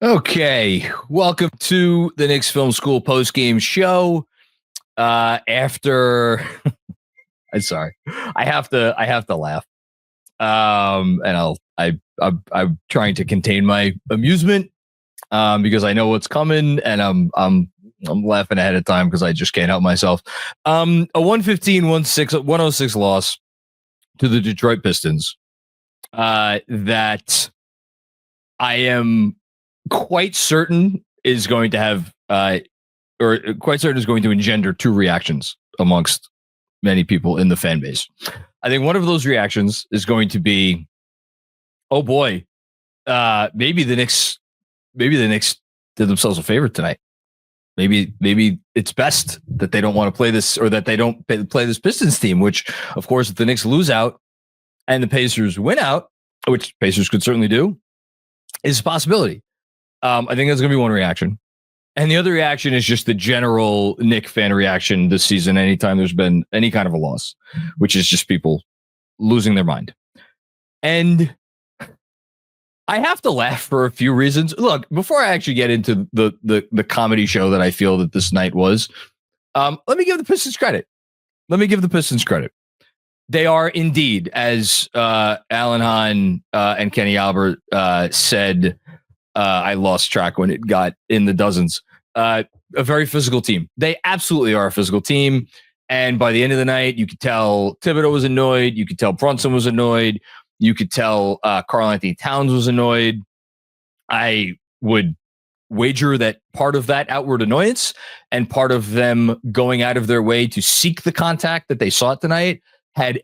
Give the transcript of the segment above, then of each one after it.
Okay, welcome to the Knicks Film School Postgame Show. After, I'm sorry, I have to laugh. And I'm trying to contain my amusement, because I know what's coming, and I'm laughing ahead of time because I just can't help myself. A 106 loss to the Detroit Pistons. That I am quite certain is going to have, or quite certain is going to engender two reactions amongst many people in the fan base. I think one of those reactions is going to be, oh boy, maybe the Knicks did themselves a favor tonight. Maybe it's best that they don't want to play this, or that they don't play this Pistons team, which, of course, if the Knicks lose out and the Pacers win out, which Pacers could certainly do, is a possibility. I think that's going to be one reaction. And the other reaction is just the general Knick fan reaction this season anytime there's been any kind of a loss, which is just people losing their mind. And I have to laugh for a few reasons. Look, before I actually get into the comedy show that I feel that this night was, let me give the Pistons credit. They are indeed, as Alan Hahn and Kenny Albert said, I lost track when it got in the dozens, a very physical team. They absolutely are a physical team. And by the end of the night, you could tell Thibodeau was annoyed. You could tell Brunson was annoyed. You could tell Karl-Anthony Towns was annoyed. I would wager that part of that outward annoyance and part of them going out of their way to seek the contact that they saw tonight had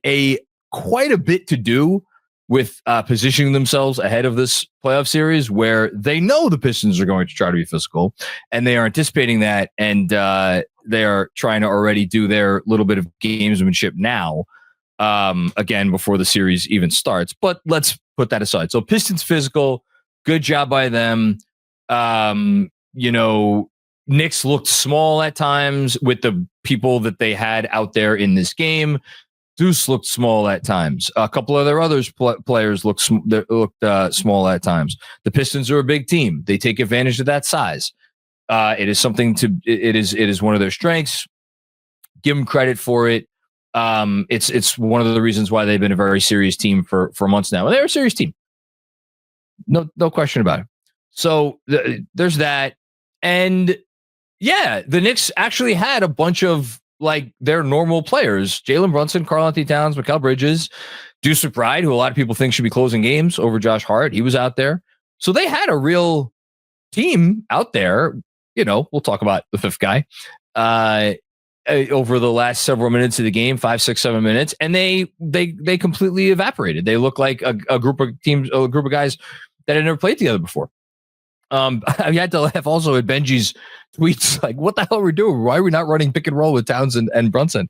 quite a bit to do with positioning themselves ahead of this playoff series, where they know the Pistons are going to try to be physical, and they are anticipating that, and they are trying to already do their little bit of gamesmanship now, again, before the series even starts. But let's put that aside. So Pistons physical, good job by them. Knicks looked small at times with the people that they had out there in this game. Deuce looked small at times. A couple of their other players looked small at times. The Pistons are a big team. They take advantage of that size. It is one of their strengths. Give them credit for it. It's one of the reasons why they've been a very serious team for months now. And they're a serious team. No question about it. So there's that. And yeah, the Knicks actually had a bunch of their normal players: Jalen Brunson, Karl-Anthony Towns, Mikal Bridges, Deuce McBride, who a lot of people think should be closing games over Josh Hart. He was out there. So they had a real team out there. We'll talk about the fifth guy over the last several minutes of the game, 5, 6, 7 minutes. And they completely evaporated. They look like a group of guys that had never played together before. I had to laugh also at Benji's tweets, like, what the hell are we doing? Why are we not running pick and roll with Towns and Brunson?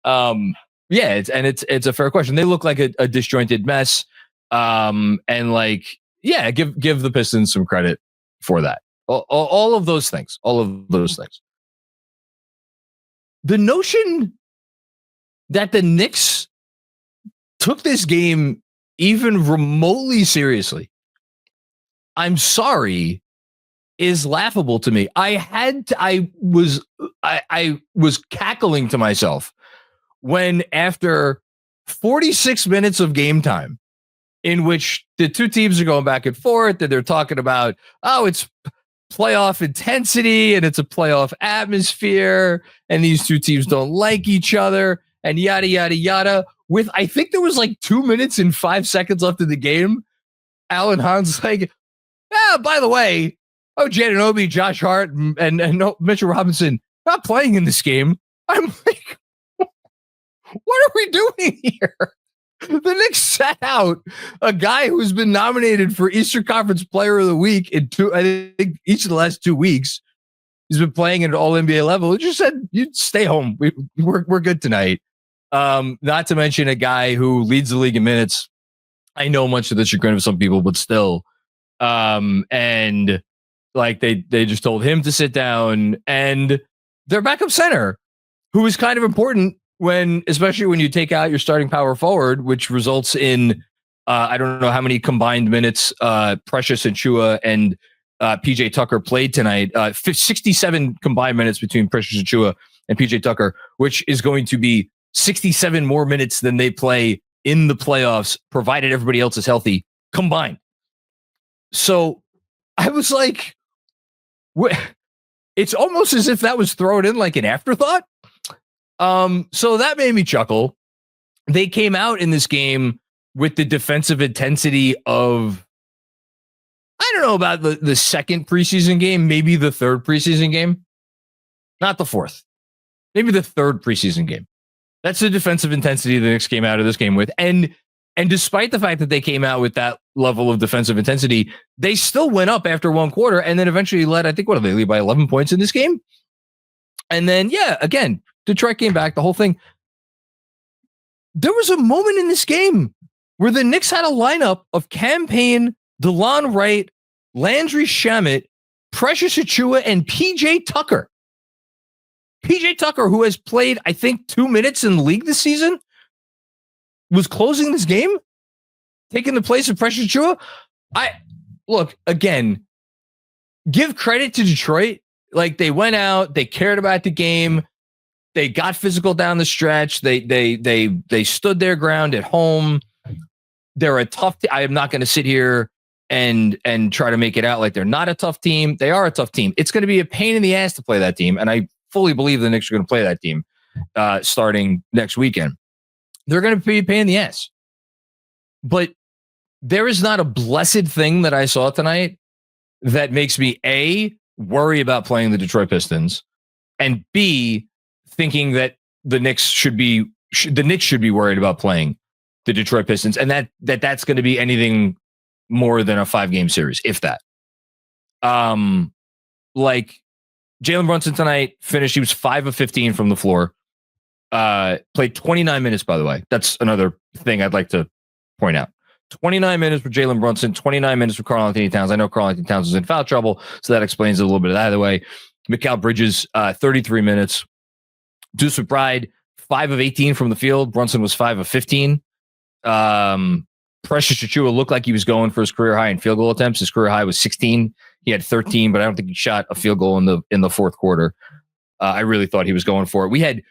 It's a fair question. They look like a disjointed mess. Give the Pistons some credit for that. All of those things. The notion that the Knicks took this game even remotely seriously, I'm sorry, is laughable to me. I was cackling to myself when, after 46 minutes of game time, in which the two teams are going back and forth, and they're talking about, it's playoff intensity and it's a playoff atmosphere, and these two teams don't like each other, and yada, yada, yada. With, I think there was 2 minutes and 5 seconds left in the game, Alan Hahn's like, by the way, Anunoby, Josh Hart, and Mitchell Robinson not playing in this game. I'm like, what are we doing here? The Knicks sat out a guy who's been nominated for Eastern Conference Player of the Week I think each of the last 2 weeks. He's been playing at an All-NBA level. He just said, "You stay home. We're good tonight." Not to mention a guy who leads the league in minutes. I know much of the chagrin of some people, but still. They just told him to sit down, and their backup center, who is kind of important especially when you take out your starting power forward, which results in, I don't know how many combined minutes, Precious Achiuwa and PJ Tucker played tonight. 67 combined minutes between Precious Achiuwa and PJ Tucker, which is going to be 67 more minutes than they play in the playoffs, provided everybody else is healthy, combined. So I was like, it's almost as if that was thrown in like an afterthought. So that made me chuckle. They came out in this game with the defensive intensity of, I don't know about the second preseason game, maybe the third preseason game, not the fourth, maybe the third preseason game. That's the defensive intensity the Knicks came out of this game with. And despite the fact that they came out with that level of defensive intensity, they still went up after one quarter and then eventually led, I think, what did they lead by 11 points in this game? And then, yeah, again, Detroit came back, the whole thing. There was a moment in this game where the Knicks had a lineup of Cam Payne, DeLon Wright, Landry Shamet, Precious Achiuwa, and PJ Tucker. PJ Tucker, who has played, I think, 2 minutes in the league this season, was closing this game, taking the place of Precious Achiuwa. Look, again, give credit to Detroit. Like, they went out, they cared about the game, they got physical down the stretch, they stood their ground at home. They're a tough team. I am not going to sit here and try to make it out like they're not a tough team. They are a tough team. It's going to be a pain in the ass to play that team, and I fully believe the Knicks are going to play that team starting next weekend. They're going to be a pain in the ass. But there is not a blessed thing that I saw tonight that makes me, A, worry about playing the Detroit Pistons, and B, thinking that the Knicks should be worried about playing the Detroit Pistons, and that's going to be anything more than a 5-game series, if that. Like Jalen Brunson tonight finished, he was 5 of 15 from the floor. Played 29 minutes, by the way. That's another thing I'd like to point out. 29 minutes for Jalen Brunson, 29 minutes for Karl-Anthony Towns. I know Karl-Anthony Towns was in foul trouble, so that explains a little bit of that. Either way, Mikal Bridges, 33 minutes. Deuce McBride, 5 of 18 from the field. Brunson was 5 of 15. Precious Achiuwa looked like he was going for his career high in field goal attempts. His career high was 16. He had 13, but I don't think he shot a field goal in the fourth quarter. I really thought he was going for it.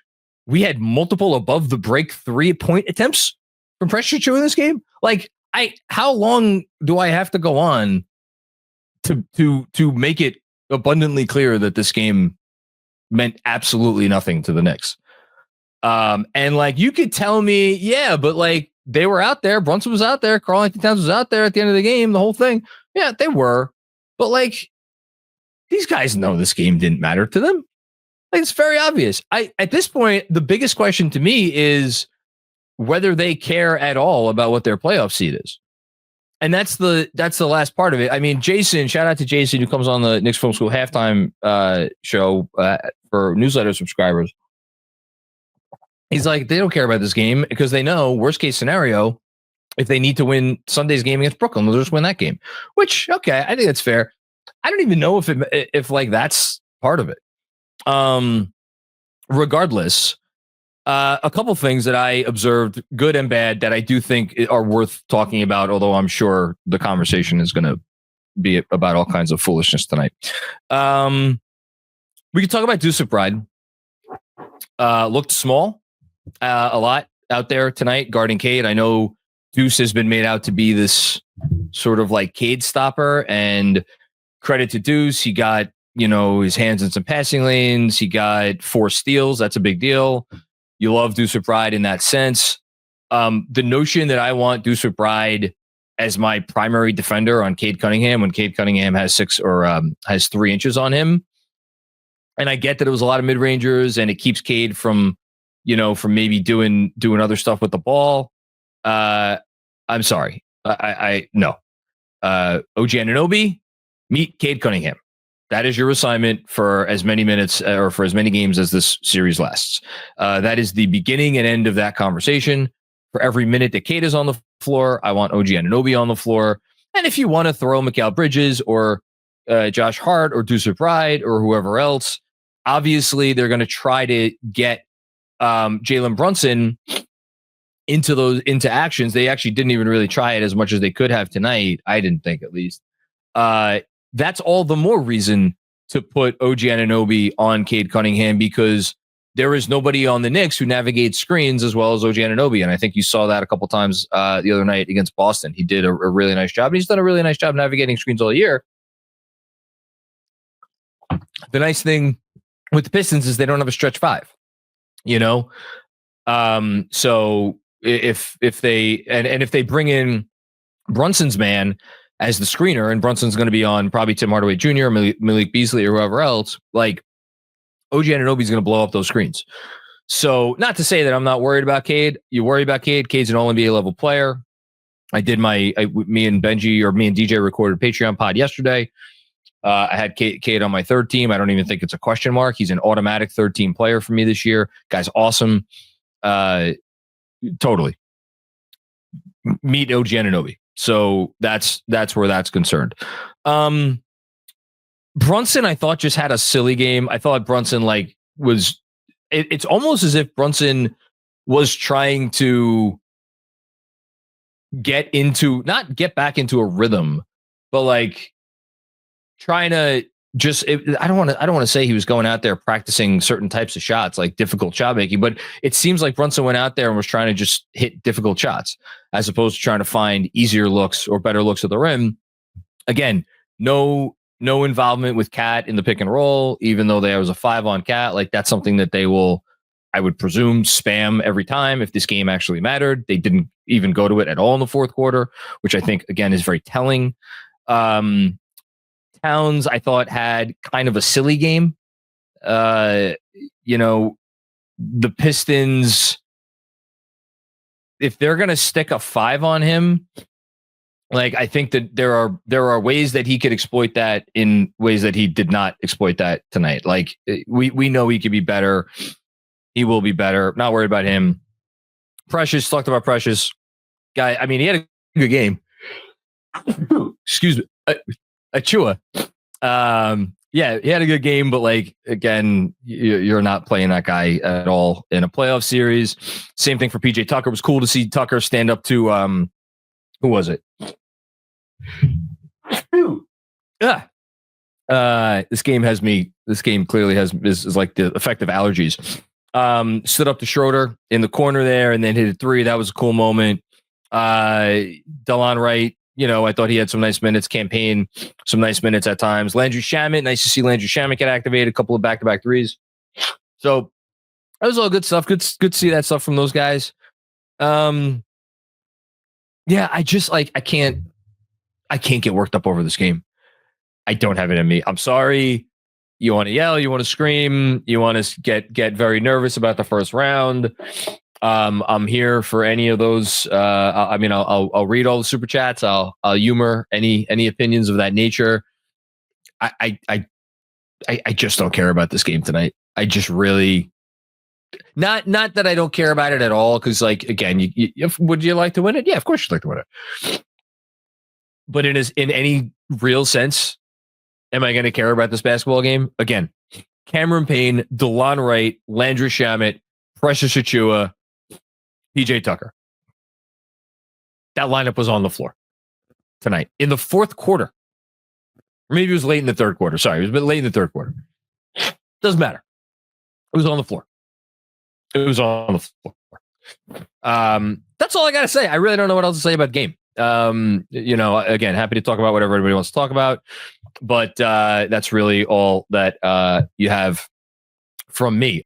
We had multiple above the break 3-point attempts from Precious Achiuwa in this game. Like, how long do I have to go on to make it abundantly clear that this game meant absolutely nothing to the Knicks? And like, you could tell me, yeah, but like, they were out there. Brunson was out there. Karl-Anthony Towns was out there at the end of the game, the whole thing. Yeah, they were. But like, these guys know this game didn't matter to them. Like, it's very obvious. At this point, the biggest question to me is whether they care at all about what their playoff seed is. And that's the last part of it. I mean, Jason, shout out to Jason, who comes on the Knicks Film School halftime show for newsletter subscribers. He's like, they don't care about this game because they know, worst case scenario, if they need to win Sunday's game against Brooklyn, they'll just win that game. Which, okay, I think that's fair. I don't even know if like that's part of it. Regardless, a couple things that I observed, good and bad, that I do think are worth talking about, although I'm sure the conversation is going to be about all kinds of foolishness tonight. We could talk about Deuce McBride. Looked small a lot out there tonight guarding Cade. I know Deuce has been made out to be this sort of like Cade stopper, and credit to Deuce. He got, his hands in some passing lanes. He got 4 steals. That's a big deal. You love Deuce McBride in that sense. The notion that I want Deuce McBride as my primary defender on Cade Cunningham when Cade Cunningham has 6 or has 3 inches on him. And I get that it was a lot of mid-rangers and it keeps Cade from maybe doing other stuff with the ball. I'm sorry. No. OG Anunoby, meet Cade Cunningham. That is your assignment for as many minutes or for as many games as this series lasts. That is the beginning and end of that conversation. For every minute that Cade is on the floor, I want OG Anunoby on the floor. And if you want to throw Mikal Bridges or Josh Hart or Deuce McBride or whoever else, obviously they're going to try to get Jalen Brunson into actions. They actually didn't even really try it as much as they could have tonight. I didn't think, at least. that's all the more reason to put OG Anunoby on Cade Cunningham, because there is nobody on the Knicks who navigates screens as well as OG Anunoby. And I think you saw that a couple times the other night against Boston. He did a really nice job. And he's done a really nice job navigating screens all year. The nice thing with the Pistons is they don't have a stretch five, you know? So if they bring in Brunson's man as the screener, and Brunson's going to be on probably Tim Hardaway Jr., Malik Beasley, or whoever else, like OG Anunoby is going to blow up those screens. So not to say that I'm not worried about Cade. You worry about Cade. Cade's an all-NBA level player. Me and DJ recorded a Patreon pod yesterday. I had Cade on my third team. I don't even think it's a question mark. He's an automatic third team player for me this year. Guy's awesome. Totally. Meet OG Anunoby. So that's where that's concerned. Brunson, I thought, just had a silly game. I thought Brunson it's almost as if Brunson was trying to not get back into a rhythm, but like trying to I don't want to say he was going out there practicing certain types of shots, like difficult shot making, but it seems like Brunson went out there and was trying to just hit difficult shots as opposed to trying to find easier looks or better looks at the rim. Again, no involvement with Cat in the pick and roll, even though there was a 5 on Cat. Like that's something that they will, I would presume, spam every time if this game actually mattered. They didn't even go to it at all in the fourth quarter, which I think, again, is very telling. Towns, I thought, had kind of a silly game. The Pistons, if they're going to stick a 5 on him, like I think that there are ways that he could exploit that in ways that he did not exploit that tonight. Like we know he could be better. He will be better. Not worried about him. Precious, talked about Precious. Guy, I mean, he had a good game. Excuse me. Achua. Yeah, he had a good game, but like, again, you're not playing that guy at all in a playoff series. Same thing for PJ Tucker. It was cool to see Tucker stand up to, who was it? This game clearly is like the effect of allergies. Stood up to Schroeder in the corner there and then hit a 3. That was a cool moment. Delon Wright, I thought he had some nice minutes. Campaign, some nice minutes at times. Landry Shamet, nice to see Landry Shamet get activated. A couple of back-to-back threes. So that was all good stuff. Good to see that stuff from those guys. Yeah, I just I can't get worked up over this game. I don't have it in me. I'm sorry. You want to yell, you want to scream, you want to get very nervous about the first round. I'm here for any of those. I'll read all the super chats. I'll humor any opinions of that nature. I just don't care about this game tonight. I just really not that I don't care about it at all. Because again, would you like to win it? Yeah, of course you'd like to win it. But in any real sense, am I going to care about this basketball game? Again, Cameron Payne, DeLon Wright, Landry Shamet, Precious Achiuwa, PJ Tucker. That lineup was on the floor tonight in the fourth quarter. Or maybe it was late in the third quarter. Sorry, it was a bit late in the third quarter. Doesn't matter. It was on the floor. That's all I got to say. I really don't know what else to say about the game. Again, happy to talk about whatever everybody wants to talk about. But that's really all that you have from me.